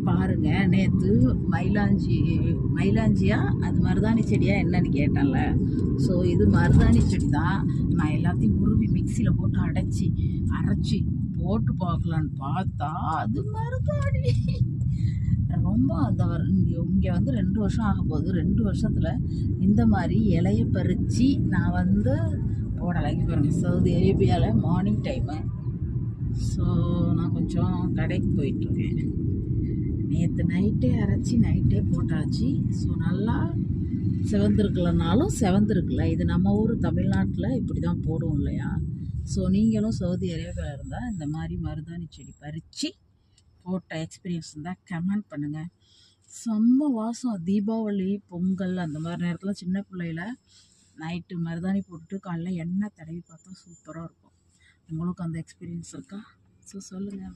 பாருங்கள். நேற்று மயிலாஞ்சியா அது மருதாணி செடியா என்னன்னு கேட்டேன்ல. ஸோ இது மருதாணி செடி தான். நான் எல்லாத்தையும் உருவி மிக்சியில் போட்டு அரைச்சி போட்டு பார்க்கலான்னு பார்த்தா அது மருதாணி. ரொம்ப அந்த இங்கே வந்து 2 வருஷம் ஆக போகுது. 2 வருஷத்தில் இந்த மாதிரி இலையை பறித்து நான் போடலை. பாருங்கள், சவுதி அரேபியாவில் மார்னிங் டைமு. ஸோ நான் கொஞ்சம் கடைக்கு போயிட்டுருக்கேன். நேற்று நைட்டே அரைச்சி நைட்டே போட்டாச்சு. ஸோ நல்லா செவந்திருக்குல்ல. இது நம்ம ஊர் தமிழ்நாட்டில் இப்படி தான் போடுவோம் இல்லையா? ஸோ நீங்களும் சவுதி அரேபியாவில் இருந்தால் இந்த மாதிரி மருதாணி செடி பறித்து போட்ட எக்ஸ்பீரியன்ஸ் இருந்தால் கமெண்ட் பண்ணுங்கள். செம்ம வாசம். தீபாவளி, பொங்கல் அந்த மாதிரி நேரத்தில் சின்ன பிள்ளையில நைட்டு மருதாணி போட்டுட்டு காலைல எண்ணெய் தடவி பார்த்தா சூப்பராக இருக்கும். உங்களுக்கு அந்த எக்ஸ்பீரியன்ஸ் இருக்கா? ஸோ சொல்லுங்கள்.